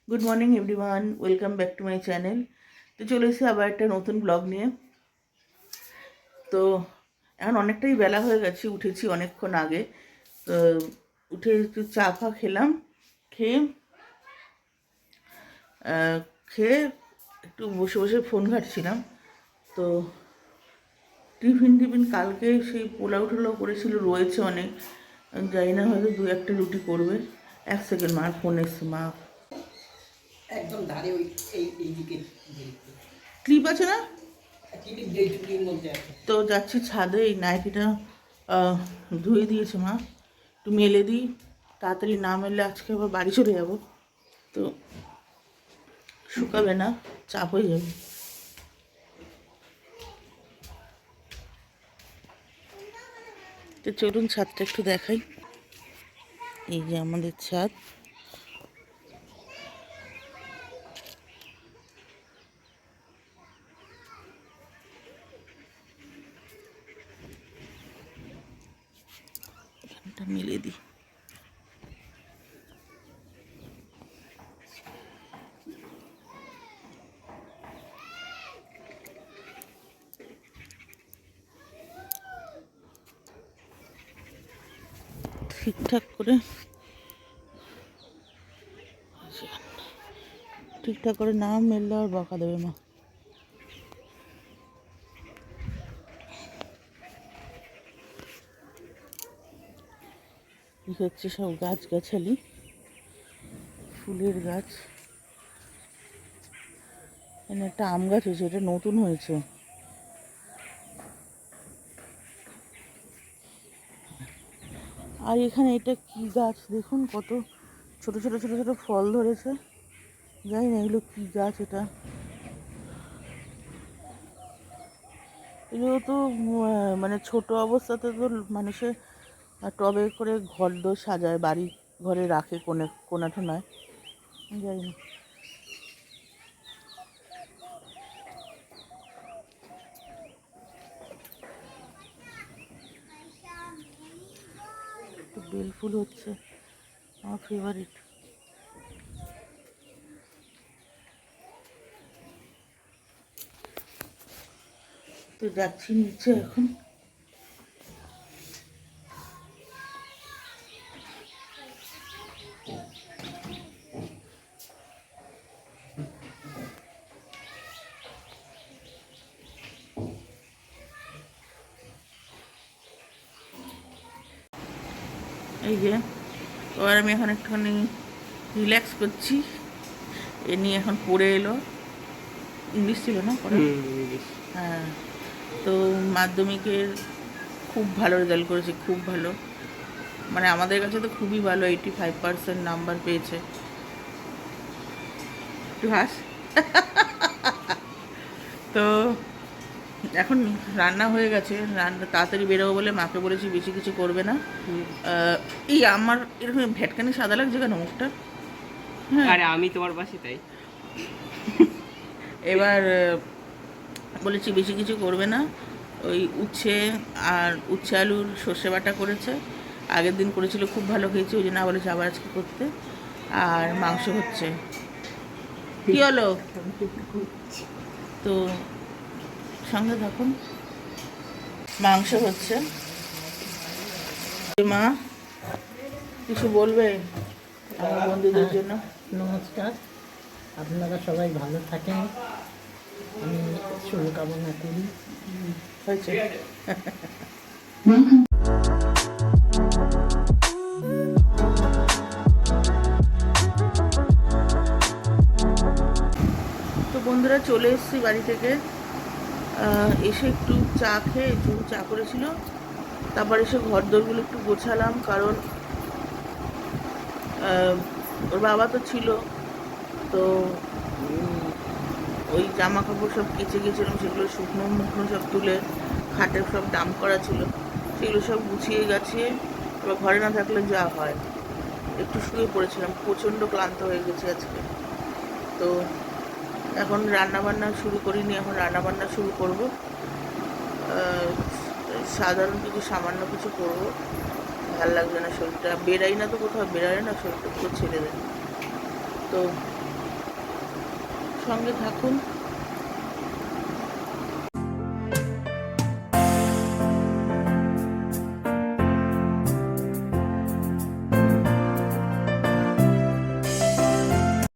Good morning everyone, welcome back to my channel. তো চলে এসেছি আবার একটা নতুন ব্লগ নিয়ে। তো এখন অনেকটাই বেলা হয়ে গেছে, উঠেছি অনেকক্ষণ আগে। তো উঠে একটু চা ফা খেলাম, খেয়ে খেয়ে একটু বসে বসে ফোন ঘাঁটছিলাম। তো টিফিন কালকে সেই পোলাও টোলাও করেছিল, রয়েছে অনেক। জানি না, হয়তো দু একটা রুটি করবে। এক সেকেন্ড, মার ফোন এসছে। মা একদম ধারে ওই এইদিকে ক্লিপ আছে না? ঝুড়ির মধ্যে আছে। তো যাচ্ছি ছাদে, এই নাইটিটা ধুয়ে দিয়েছে মা, একটু মেলে দিই। তাড়াতাড়ি না মেললে আজকে আবার বাড়ি চলে যাব, তো শুকাবে না, চাপ হয়ে যাবে। তো চলুন ছাদটা একটু দেখাই। এই যে আমাদের ছাদ। এখানটা মেলে দিই। ঠিকঠাক করে না মেললে আর বকা দেবে মা। এই হচ্ছে সব গাছগাছালি, ফুলের গাছ। এখানে একটা আম গাছ হয়েছে, এটা নতুন হয়েছে। আর এখানে এটা কি গাছ দেখুন, কত ছোট ছোট ছোট ছোট ফল ধরেছে। জানি না এগুলো কি গাছ। এগুলো তো মানে ছোট অবস্থাতে তো মানুষের টবে করে ঘর দোর সাজায়, বাড়ি ঘরে রাখে কোনা ঠোনায়। জানি না। একটু বেল ফুল হচ্ছে, আমার ফেভারিট। তো যাচ্ছি নিচে এখন। এই যে এবার আমি এখন একটুখানি রিল্যাক্স করছি। এ নিয়ে এখন পড়ে এলো, ইংলিশ ছিল না পড়া? হ্যাঁ। তো মাধ্যমিকের খুব ভালো রেজাল্ট করেছে, খুব ভালো। মানে আমাদের কাছে তো খুবই ভালো, 85% নাম্বার পেয়েছে। একটু হাস। তো এখন রান্না হয়ে গেছে, রান্না তাড়াতাড়ি বেরোবো বলে মাকে বলেছি বেশি কিছু করবে না। এই আমার এরকম ভ্যাটকানি সাদা লাগছে কেন মুখটা? হ্যাঁ, আরে আমি তোমার পাশে তাই। এবার বলেছি বেশি কিছু করবে না। ওই উচ্ছে আলুর সর্ষে বাটা করেছে, আগের দিন করেছিল, খুব ভালো খেয়েছি, ওই জন্য বলেছে আবার আজকে করতে। আর মাংস হচ্ছে। কি হলো? তো সঙ্গে থাকুন। মাংস হচ্ছে। মা কিছু বলবে আমার বন্ধুদের জন্য? নমস্কার, আপনারা সবাই ভালো থাকেন, আমি শুভকামনা করি। হয়েছে। তো বন্ধুরা, চলে এসেছি বাড়ি থেকে। এসে একটু চা খেয়ে, একটু চা করেছিল, তারপর এসে ঘর দোরগুলো একটু গোছালাম, কারণ ওর বাবা তো ছিল, তো ওই জামা কাপড় সব কেচে গেছিলাম, সেগুলো শুকনো মুখনো সব তুলে খাটে সব ডাম্প করা ছিল, সেগুলো সব গুছিয়ে গাছিয়ে এবার ঘরে না থাকলে যা হয়। একটু শুয়ে পড়েছিলাম, প্রচণ্ড ক্লান্ত হয়ে গেছে আজকে। তো এখন রান্নাবান্না শুরু করিনি, এখন রান্নাবান্না শুরু করব। সাধারণ কিছু, সামান্য কিছু করব। ভাল লাগছে না শরীরটা, বেরাই না তো, কোথাও বেরাই না, শরীরটা পুরো ছেড়ে দেয়। তো সঙ্গে থাকুন।